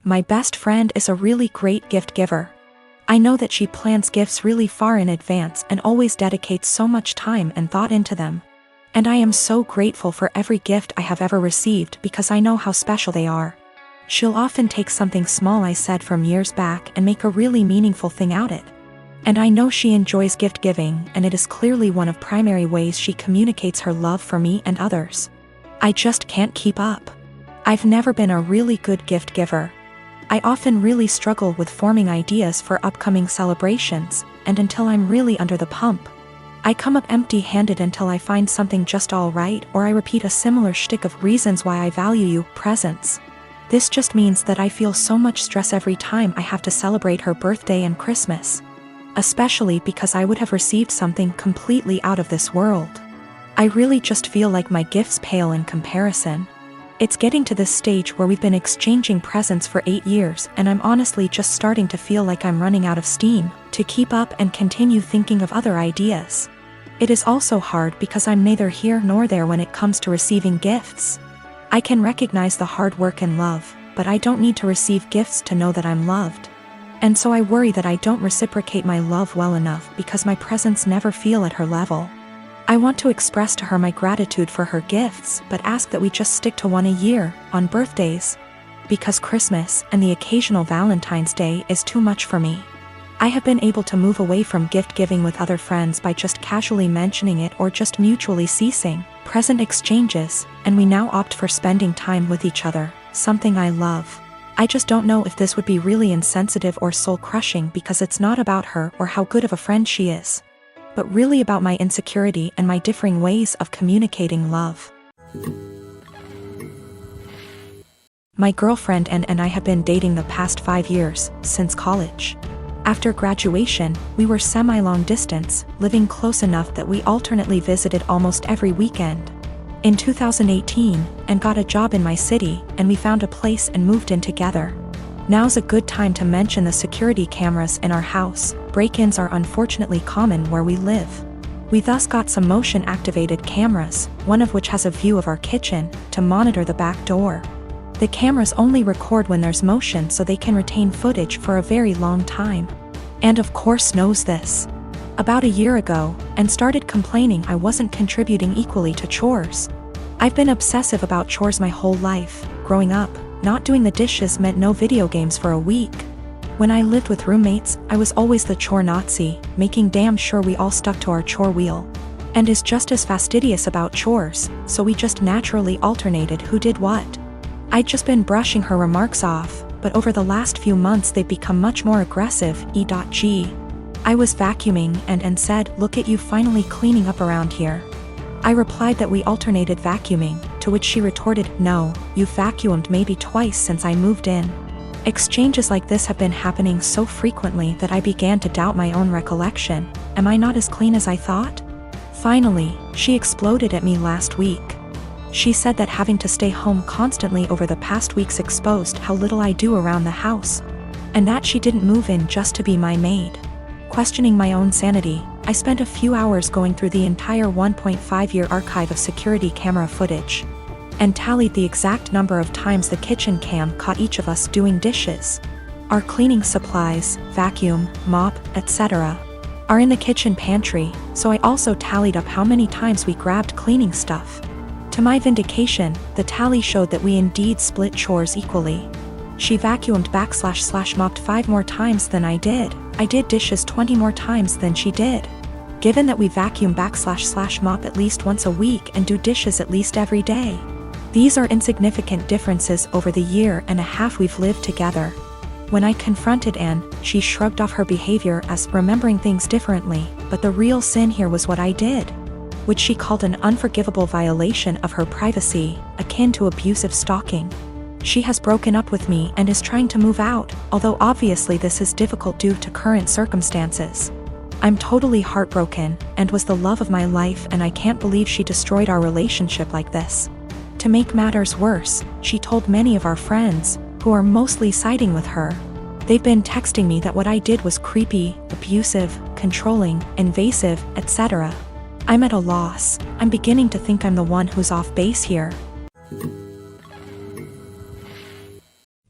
My best friend is a really great gift giver. I know that she plans gifts really far in advance and always dedicates so much time and thought into them. And I am so grateful for every gift I have ever received because I know how special they are. She'll often take something small I said from years back and make a really meaningful thing out of it. And I know she enjoys gift giving, and it is clearly one of primary ways she communicates her love for me and others. I just can't keep up. I've never been a really good gift giver. I often really struggle with forming ideas for upcoming celebrations, and until I'm really under the pump, I come up empty-handed until I find something just all right, or I repeat a similar shtick of reasons why I value you, presents. This just means that I feel so much stress every time I have to celebrate her birthday and Christmas. Especially because I would have received something completely out of this world. I really just feel like my gifts pale in comparison. It's getting to this stage where we've been exchanging presents for 8 years, and I'm honestly just starting to feel like I'm running out of steam to keep up and continue thinking of other ideas. It is also hard because I'm neither here nor there when it comes to receiving gifts. I can recognize the hard work and love, but I don't need to receive gifts to know that I'm loved. And so I worry that I don't reciprocate my love well enough because my presents never feel at her level. I want to express to her my gratitude for her gifts, but ask that we just stick to one a year, on birthdays. Because Christmas and the occasional Valentine's Day is too much for me. I have been able to move away from gift giving with other friends by just casually mentioning it or just mutually ceasing present exchanges, and we now opt for spending time with each other, something I love. I just don't know if this would be really insensitive or soul-crushing because it's not about her or how good of a friend she is, but really about my insecurity and my differing ways of communicating love. My girlfriend and I have been dating the past 5 years, since college. After graduation, we were semi-long distance, living close enough that we alternately visited almost every weekend. In 2018, and got a job in my city, and we found a place and moved in together. Now's a good time to mention the security cameras in our house. Break-ins are unfortunately common where we live. We thus got some motion-activated cameras, one of which has a view of our kitchen, to monitor the back door. The cameras only record when there's motion so they can retain footage for a very long time. And of course knows this. About a year ago, and started complaining I wasn't contributing equally to chores. I've been obsessive about chores my whole life. Growing up, not doing the dishes meant no video games for a week. When I lived with roommates, I was always the chore Nazi, making damn sure we all stuck to our chore wheel. And is just as fastidious about chores, so we just naturally alternated who did what. I'd just been brushing her remarks off, but over the last few months they've become much more aggressive. E.g. I was vacuuming and said, "Look at you finally cleaning up around here." I replied that we alternated vacuuming, to which she retorted, "No, you've vacuumed maybe twice since I moved in." Exchanges like this have been happening so frequently that I began to doubt my own recollection. Am I not as clean as I thought? Finally, she exploded at me last week. She said that having to stay home constantly over the past weeks exposed how little I do around the house, and that she didn't move in just to be my maid. Questioning my own sanity, I spent a few hours going through the entire 1.5-year archive of security camera footage, and tallied the exact number of times the kitchen cam caught each of us doing dishes. Our cleaning supplies, vacuum, mop, etc., are in the kitchen pantry, so I also tallied up how many times we grabbed cleaning stuff. To my vindication, the tally showed that we indeed split chores equally. She vacuumed / mopped 5 more times than I did. I did dishes 20 more times than she did. Given that we vacuum / mop at least once a week and do dishes at least every day, these are insignificant differences over the year and a half we've lived together. When I confronted Anne, she shrugged off her behavior as remembering things differently, but the real sin here was what I did, which she called an unforgivable violation of her privacy, akin to abusive stalking. She has broken up with me and is trying to move out, although obviously this is difficult due to current circumstances. I'm totally heartbroken, and was the love of my life, and I can't believe she destroyed our relationship like this. To make matters worse, she told many of our friends, who are mostly siding with her. They've been texting me that what I did was creepy, abusive, controlling, invasive, etc. I'm at a loss. I'm beginning to think I'm the one who's off base here.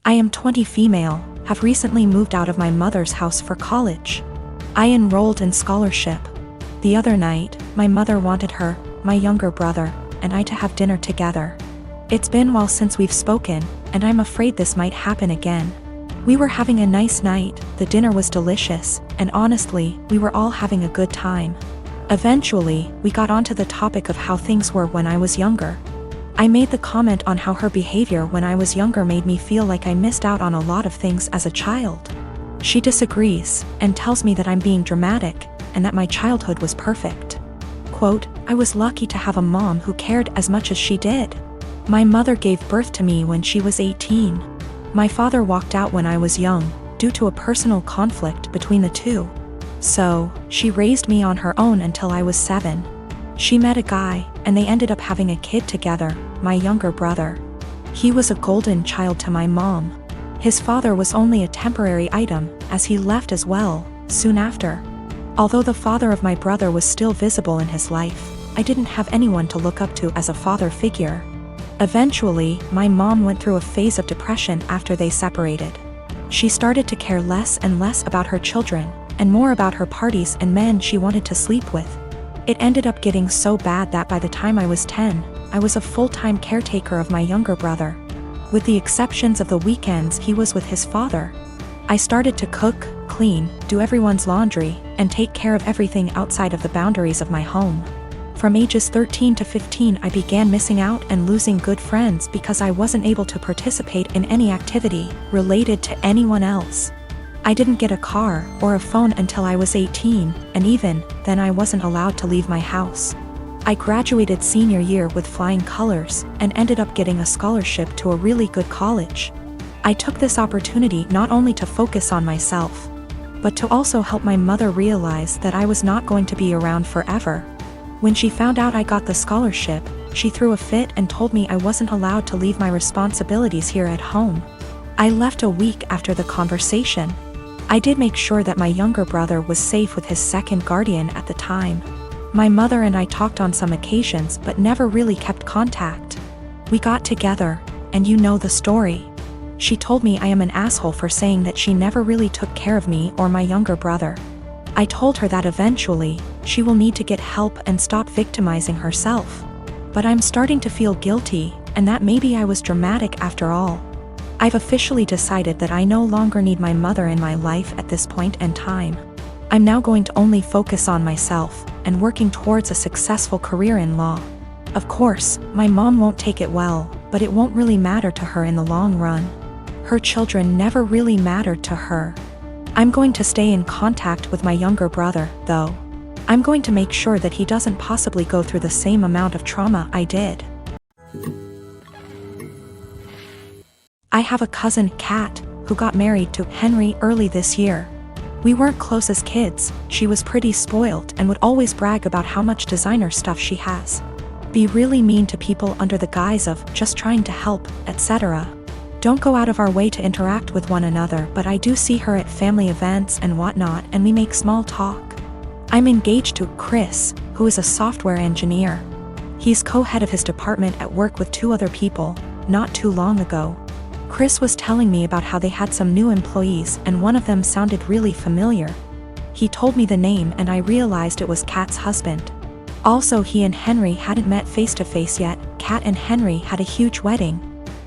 I am 20 female, have recently moved out of my mother's house for college. I enrolled in scholarship. The other night, my mother wanted her, my younger brother, and I to have dinner together. It's been a while since we've spoken, and I'm afraid this might happen again. We were having a nice night, the dinner was delicious, and honestly, we were all having a good time. Eventually, we got onto the topic of how things were when I was younger. I made the comment on how her behavior when I was younger made me feel like I missed out on a lot of things as a child. She disagrees, and tells me that I'm being dramatic, and that my childhood was perfect. Quote, I was lucky to have a mom who cared as much as she did. My mother gave birth to me when she was 18. My father walked out when I was young, due to a personal conflict between the two. So, she raised me on her own until I was 7. She met a guy, and they ended up having a kid together, my younger brother. He was a golden child to my mom. His father was only a temporary item, as he left as well, soon after. Although the father of my brother was still visible in his life, I didn't have anyone to look up to as a father figure. Eventually, my mom went through a phase of depression after they separated. She started to care less and less about her children, and more about her parties and men she wanted to sleep with. It ended up getting so bad that by the time I was 10, I was a full-time caretaker of my younger brother. With the exceptions of the weekends he was with his father. I started to cook, clean, do everyone's laundry, and take care of everything outside of the boundaries of my home. From ages 13 to 15 I began missing out and losing good friends because I wasn't able to participate in any activity related to anyone else. I didn't get a car or a phone until I was 18, and even then I wasn't allowed to leave my house. I graduated senior year with flying colors and ended up getting a scholarship to a really good college. I took this opportunity not only to focus on myself, but to also help my mother realize that I was not going to be around forever. When she found out I got the scholarship, she threw a fit and told me I wasn't allowed to leave my responsibilities here at home. I left a week after the conversation. I did make sure that my younger brother was safe with his second guardian at the time. My mother and I talked on some occasions but never really kept contact. We got together, and you know the story. She told me I am an asshole for saying that she never really took care of me or my younger brother. I told her that eventually, she will need to get help and stop victimizing herself. But I'm starting to feel guilty, and that maybe I was dramatic after all. I've officially decided that I no longer need my mother in my life at this point in time. I'm now going to only focus on myself, and working towards a successful career in law. Of course, my mom won't take it well, but it won't really matter to her in the long run. Her children never really mattered to her. I'm going to stay in contact with my younger brother, though. I'm going to make sure that he doesn't possibly go through the same amount of trauma I did. I have a cousin, Kat, who got married to Henry early this year. We weren't close as kids, she was pretty spoiled and would always brag about how much designer stuff she has. Be really mean to people under the guise of just trying to help, etc. Don't go out of our way to interact with one another, but I do see her at family events and whatnot, and we make small talk. I'm engaged to Chris, who is a software engineer. He's co-head of his department at work with 2 other people, not too long ago. Chris was telling me about how they had some new employees and one of them sounded really familiar. He told me the name and I realized it was Kat's husband. Also, he and Henry hadn't met face to face yet. Kat and Henry had a huge wedding.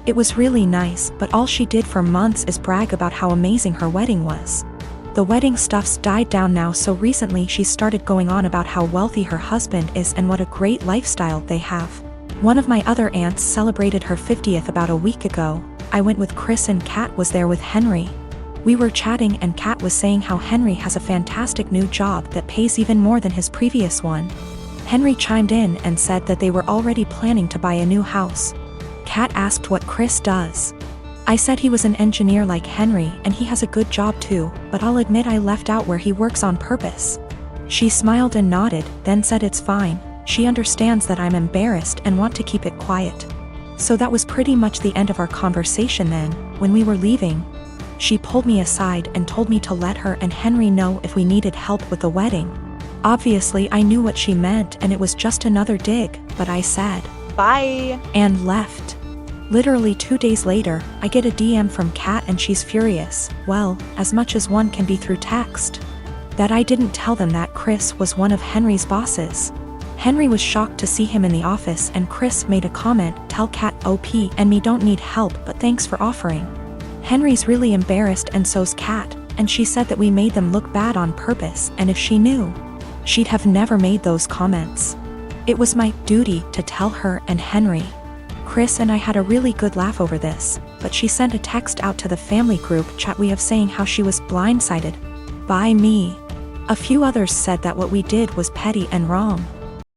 It was really nice, but all she did for months is brag about how amazing her wedding was. The wedding stuff's died down now, so recently she started going on about how wealthy her husband is and what a great lifestyle they have. One of my other aunts celebrated her 50th about a week ago. I went with Chris and Kat was there with Henry. We were chatting and Kat was saying how Henry has a fantastic new job that pays even more than his previous one. Henry chimed in and said that they were already planning to buy a new house. Kat asked what Chris does. I said he was an engineer like Henry and he has a good job too, but I'll admit I left out where he works on purpose. She smiled and nodded, then said it's fine. She understands that I'm embarrassed and want to keep it quiet. So that was pretty much the end of our conversation then. When we were leaving, she pulled me aside and told me to let her and Henry know if we needed help with the wedding. Obviously I knew what she meant and it was just another dig, but I said, "Bye," and left. Literally 2 days later, I get a DM from Kat and she's furious, well, as much as one can be through text. That I didn't tell them that Chris was one of Henry's bosses. Henry was shocked to see him in the office and Chris made a comment, tell Kat OP and me don't need help but thanks for offering. Henry's really embarrassed and so's Kat, and she said that we made them look bad on purpose and if she knew, she'd have never made those comments. It was my duty to tell her and Henry. Chris and I had a really good laugh over this, but she sent a text out to the family group chat we have saying how she was blindsided by me. A few others said that what we did was petty and wrong.